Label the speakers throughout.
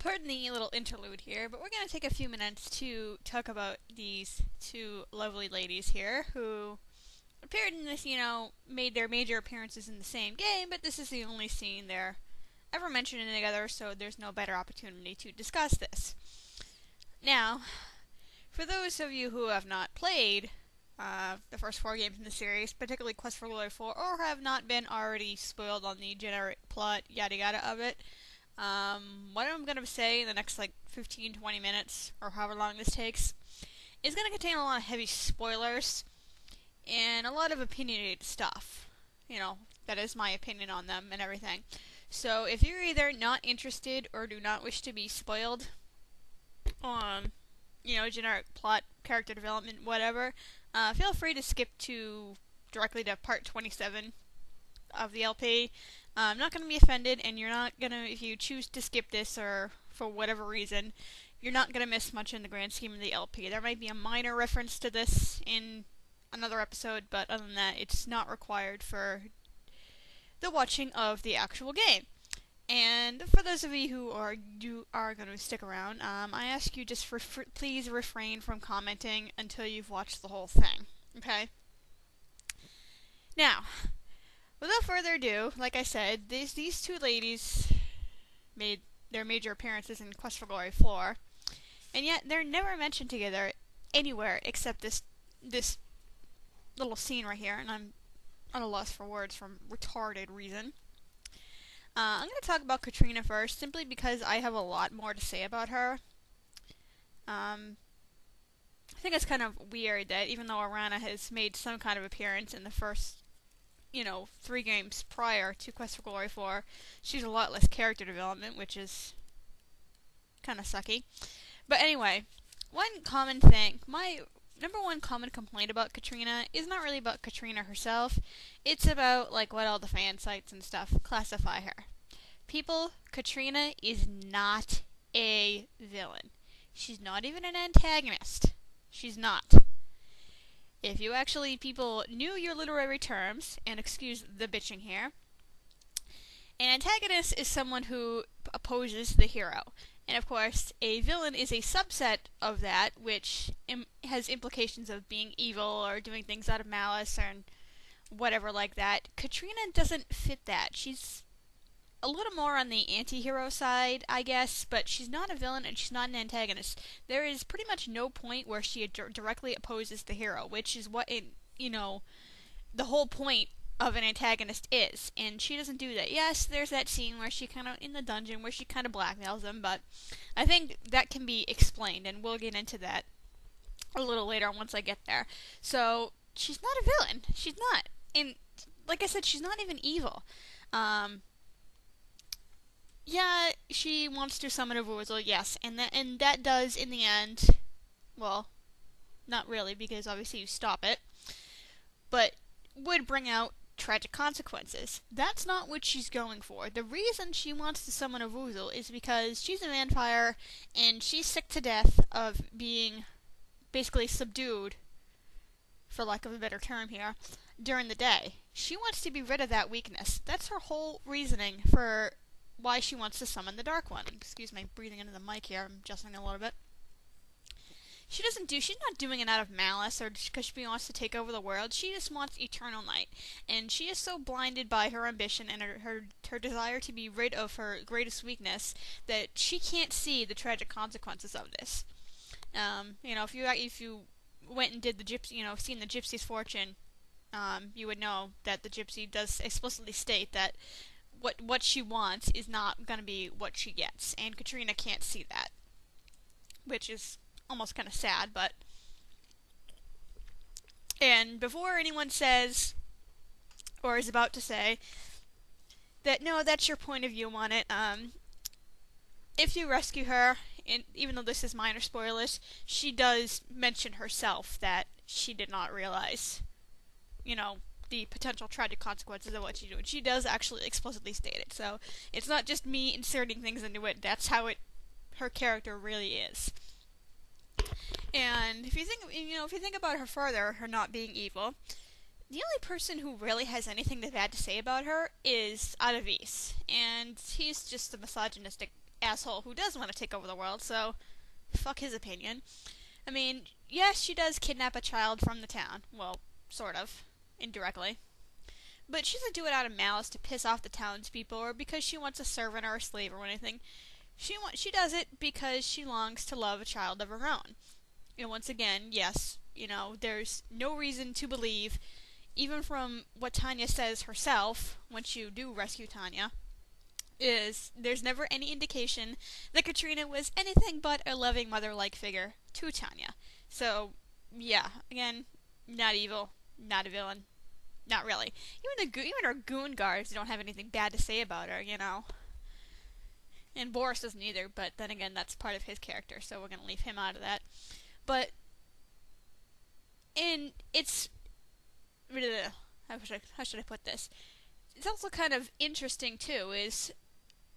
Speaker 1: Pardon the little interlude here, but we're going to take a few minutes to talk about these two lovely ladies here who appeared in this, made their major appearances in the same game, but this is the only scene they're ever mentioned together, so there's no better opportunity to discuss this. Now, for those of you who have not played the first 4 games in the series, particularly Quest for Glory 4, or have not been already spoiled on the generic plot, yada yada of it, what I'm going to say in the next 15-20 minutes, or however long this takes, is going to contain a lot of heavy spoilers, and a lot of opinionated stuff. That is my opinion on them and everything. So if you're either not interested or do not wish to be spoiled on, generic plot, character development, whatever, feel free to skip directly to part 27 of the LP. I'm not going to be offended, and you're not going to, if you choose to skip this or for whatever reason, you're not going to miss much in the grand scheme of the LP. There might be a minor reference to this in another episode, but other than that, it's not required for the watching of the actual game. And for those of you who are going to stick around, I ask you just please refrain from commenting until you've watched the whole thing. Okay? Now, without further ado, like I said, these two ladies made their major appearances in Quest for Glory 4, and yet they're never mentioned together anywhere except this little scene right here, and I'm at a loss for words from retarded reason. I'm going to talk about Katrina first, simply because I have a lot more to say about her. I think it's kind of weird that even though Arana has made some kind of appearance in the first 3 games prior to Quest for Glory 4, she's a lot less character development, which is kind of sucky. But anyway, one common thing, my number one common complaint about Katrina is not really about Katrina herself, it's about, what all the fan sites and stuff classify her. People, Katrina is not a villain. She's not even an antagonist. She's not. If you people knew your literary terms, and excuse the bitching here, an antagonist is someone who opposes the hero. And of course, a villain is a subset of that, which has implications of being evil or doing things out of malice or whatever like that. Katrina doesn't fit that. She's a little more on the anti-hero side, I guess, but she's not a villain and she's not an antagonist. There is pretty much no point where she directly opposes the hero, which is what the whole point of an antagonist is, and she doesn't do that. Yes, there's that scene where she in the dungeon where she kind of blackmails him, but I think that can be explained, and we'll get into that a little later once I get there. So, she's not a villain. She's not. And, like I said, she's not even evil. Yeah, she wants to summon a Vurzil, yes, and that does, in the end, well, not really, because obviously you stop it, but would bring out tragic consequences. That's not what she's going for. The reason she wants to summon a Vurzil is because she's a vampire, and she's sick to death of being basically subdued, for lack of a better term here, during the day. She wants to be rid of that weakness. That's her whole reasoning for why she wants to summon the Dark One. Excuse my breathing into the mic here, I'm adjusting a little bit. She's not doing it out of malice or because she wants to take over the world. She just wants eternal night. And she is so blinded by her ambition and her desire to be rid of her greatest weakness that she can't see the tragic consequences of this. If you went and did the gypsy, seen the Gypsy's fortune, you would know that the Gypsy does explicitly state that what she wants is not going to be what she gets. And Katrina can't see that, which is almost kind of sad, but... And before anyone says, or is about to say, that no, that's your point of view on it, if you rescue her, and even though this is minor spoilers, she does mention herself that she did not realize, the potential tragic consequences of what she's doing. She does actually explicitly state it, so it's not just me inserting things into it, that's how her character really is. And if you think about her further, her not being evil, the only person who really has anything bad to say about her is Adavis, and he's just a misogynistic asshole who does want to take over the world, so fuck his opinion. I mean, yes, she does kidnap a child from the town. Well, sort of. Indirectly. But she doesn't do it out of malice to piss off the townspeople or because she wants a servant or a slave or anything. She does it because she longs to love a child of her own. And once again, yes, there's no reason to believe, even from what Tanya says herself, once you do rescue Tanya, is there's never any indication that Katrina was anything but a loving mother-like figure to Tanya. So, yeah, again, not evil, not a villain, not really. Even her goon guards don't have anything bad to say about her, And Boris doesn't either, but then again, that's part of his character, so we're gonna leave him out of that. But, and it's, how should I put this? It's also kind of interesting, too, is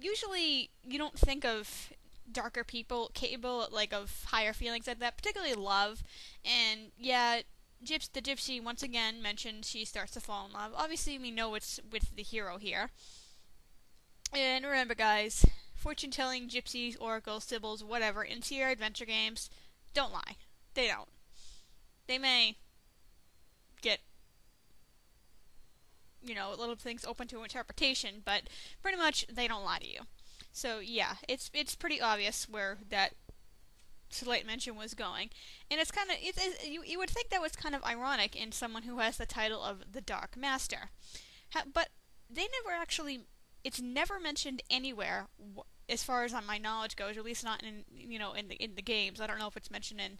Speaker 1: usually you don't think of darker people capable, of higher feelings like that, particularly love, and yeah, the gypsy, once again, mentioned she starts to fall in love. Obviously, we know it's with the hero here. And remember, guys, fortune-telling, gypsies, oracles, sybils, whatever, in Sierra adventure games, don't lie. They don't. They may get, little things open to interpretation, but pretty much they don't lie to you. So, yeah, it's pretty obvious where that slight mention was going. And it's kind of, you would think that was kind of ironic in someone who has the title of the Dark Master. But they never actually, it's never mentioned anywhere, as far as my knowledge goes, or at least not in, in the games. I don't know if it's mentioned in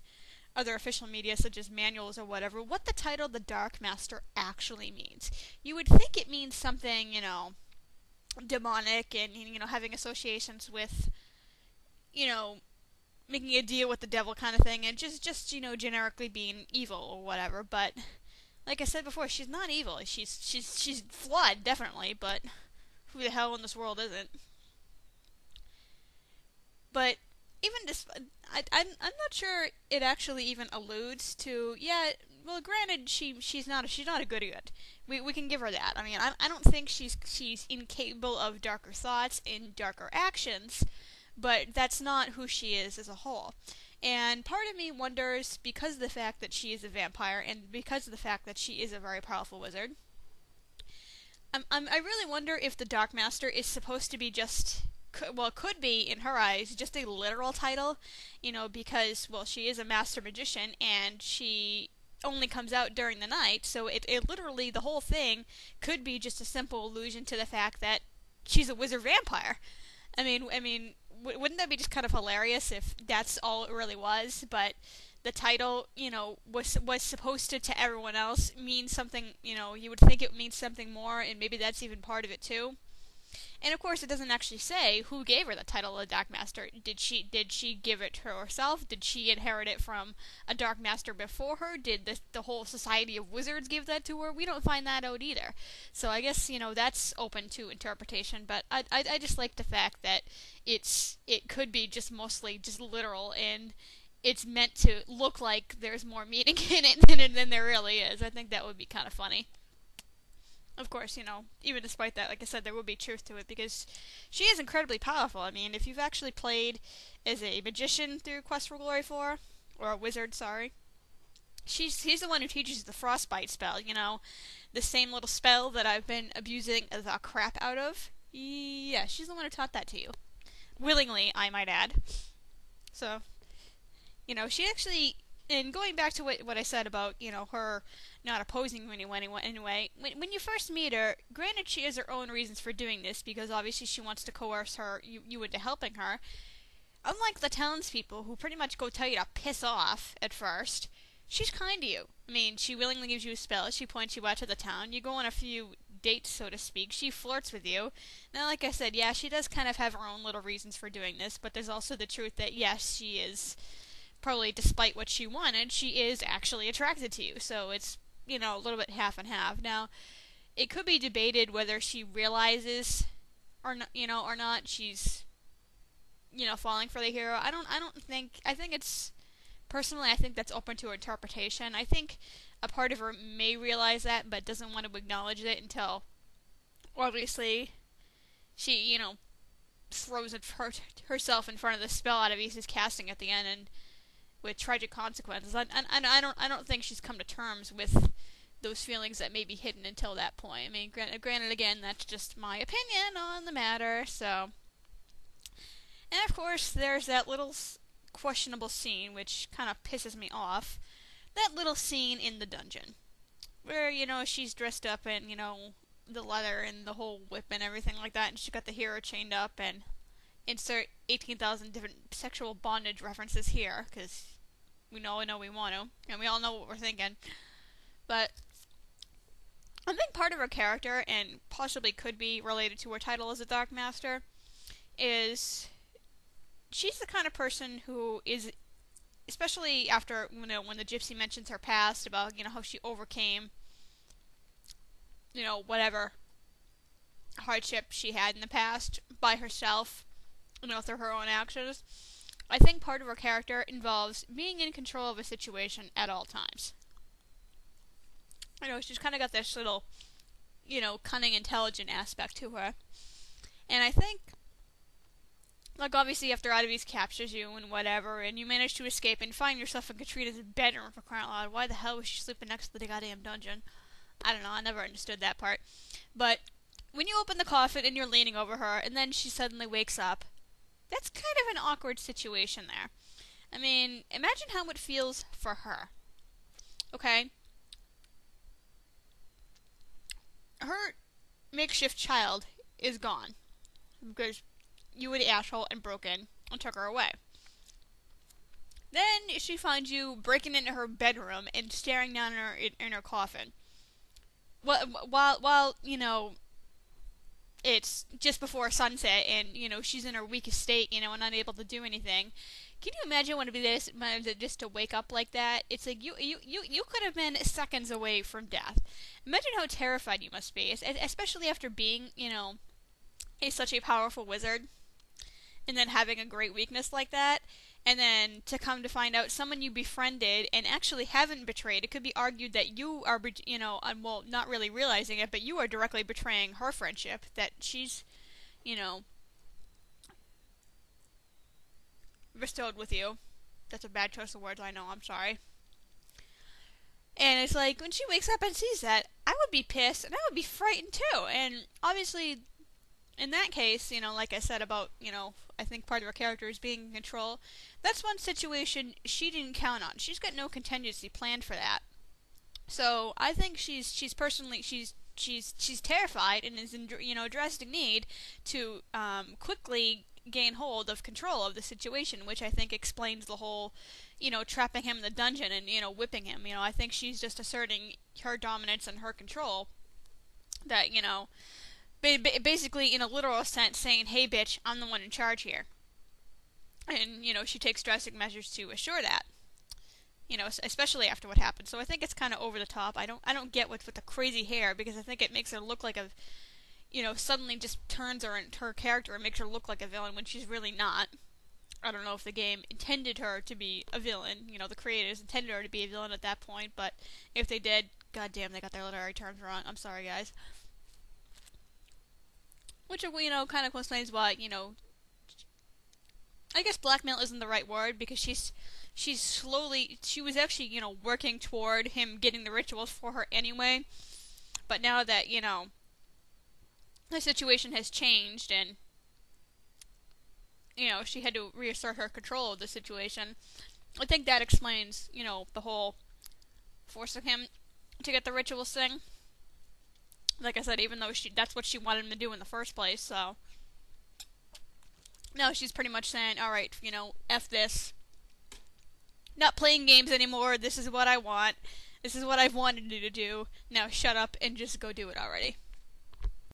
Speaker 1: other official media such as manuals or whatever, what the title the Dark Master actually means. You would think it means something, demonic and, having associations with, making a deal with the devil kind of thing, and just generically being evil or whatever. But like I said before, she's not evil. She's flawed, definitely, but who the hell in this world isn't? But even I'm not sure it actually even alludes to. Yeah, well, granted, she's not a goody good. We can give her that. I mean, I don't think she's incapable of darker thoughts and darker actions, but that's not who she is as a whole. And part of me wonders, because of the fact that she is a vampire, and because of the fact that she is a very powerful wizard, I really wonder if the Dark Master is supposed to be just, could be, in her eyes, just a literal title, because, she is a master magician, and she only comes out during the night, so it literally, the whole thing could be just a simple allusion to the fact that she's a wizard vampire. I mean, wouldn't that be just kind of hilarious if that's all it really was? But the title, was supposed to everyone else mean something. You would think it means something more, and maybe that's even part of it too. And of course, it doesn't actually say who gave her the title of Dark Master. Did she give it to herself? Did she inherit it from a Dark Master before her? Did the whole Society of Wizards give that to her? We don't find that out either. So I guess that's open to interpretation. But I just like the fact that it could be just mostly just literal, and it's meant to look like there's more meaning in it than there really is. I think that would be kind of funny. Of course, even despite that, like I said, there will be truth to it, because she is incredibly powerful. I mean, if you've actually played as a magician through Quest for Glory 4, or a wizard, sorry, he's the one who teaches you the frostbite spell, the same little spell that I've been abusing the crap out of. Yeah, she's the one who taught that to you. Willingly, I might add. So, she actually, and going back to what I said about, her not opposing anyone anyway, when you first meet her, granted she has her own reasons for doing this, because obviously she wants to coerce you into helping her. Unlike the townspeople, who pretty much go tell you to piss off at first, she's kind to you. I mean, she willingly gives you a spell, she points you out to the town, you go on a few dates, so to speak, she flirts with you. Now, like I said, yeah, she does kind of have her own little reasons for doing this, but there's also the truth that, yes, she is, probably despite what she wanted, she is actually attracted to you, so it's, a little bit half and half. Now, it could be debated whether she realizes or not, or not she's, falling for the hero. I think it's, personally, I think that's open to interpretation. I think a part of her may realize that, but doesn't want to acknowledge it until, obviously, she, throws herself in front of the spell out of Ace's casting at the end, and with tragic consequences. I don't think she's come to terms with those feelings that may be hidden until that point. I mean, granted, again, that's just my opinion on the matter. So, and of course, there's that little questionable scene which kind of pisses me off. That little scene in the dungeon, where she's dressed up in the leather and the whole whip and everything like that, and she's got the hero chained up, and insert 18,000 different sexual bondage references here, because we know we want to, and we all know what we're thinking. But I think part of her character, and possibly could be related to her title as a Dark Master, is she's the kind of person who is, especially after, when the gypsy mentions her past about, how she overcame, whatever hardship she had in the past by herself, through her own actions. I think part of her character involves being in control of a situation at all times. She's kind of got this little, cunning, intelligent aspect to her. And I think, like, obviously after Adavis captures you and whatever, and you manage to escape and find yourself in Katrina's bedroom, for crying out loud, why the hell was she sleeping next to the goddamn dungeon? I don't know, I never understood that part. But when you open the coffin and you're leaning over her, and then she suddenly wakes up, that's kind of an awkward situation there. I mean, imagine how it feels for her. Okay? Her makeshift child is gone, because you were the asshole and broke in and took her away. Then she finds you breaking into her bedroom and staring down in her coffin. While it's just before sunset, and she's in her weakest state, and unable to do anything. Can you imagine what it'd be just to wake up like that? It's like you could have been seconds away from death. Imagine how terrified you must be, especially after being such a powerful wizard, and then having a great weakness like that, and then to come to find out someone you befriended and actually haven't betrayed. It could be argued that you are, well, not really realizing it, but you are directly betraying her friendship, that she's, bestowed with you. That's a bad choice of words, I know, I'm sorry. And it's like, when she wakes up and sees that, I would be pissed, and I would be frightened too. And obviously, in that case, like I said about, I think part of her character is being in control. That's one situation she didn't count on. She's got no contingency planned for that. So I think she's terrified and is in drastic need to quickly gain hold of control of the situation, which I think explains the whole, trapping him in the dungeon and whipping him. I think she's just asserting her dominance and her control. That basically, in a literal sense, saying, hey bitch, I'm the one in charge here. And, she takes drastic measures to assure that. Especially after what happened. So I think it's kind of over the top. I don't get what's with the crazy hair, because I think it makes her look like a, suddenly just turns her character and makes her look like a villain when she's really not. I don't know if the game intended her to be a villain. The creators intended her to be a villain at that point, but if they did, goddamn, they got their literary terms wrong. I'm sorry, guys. Which, kind of explains why, I guess blackmail isn't the right word, because she was actually, working toward him getting the rituals for her anyway. But now that, the situation has changed and, she had to reassert her control of the situation, I think that explains, the whole forcing him to get the rituals thing. Like I said, even though that's what she wanted him to do in the first place, so. Now she's pretty much saying, alright, F this. Not playing games anymore, this is what I want. This is what I've wanted you to do. Now shut up and just go do it already.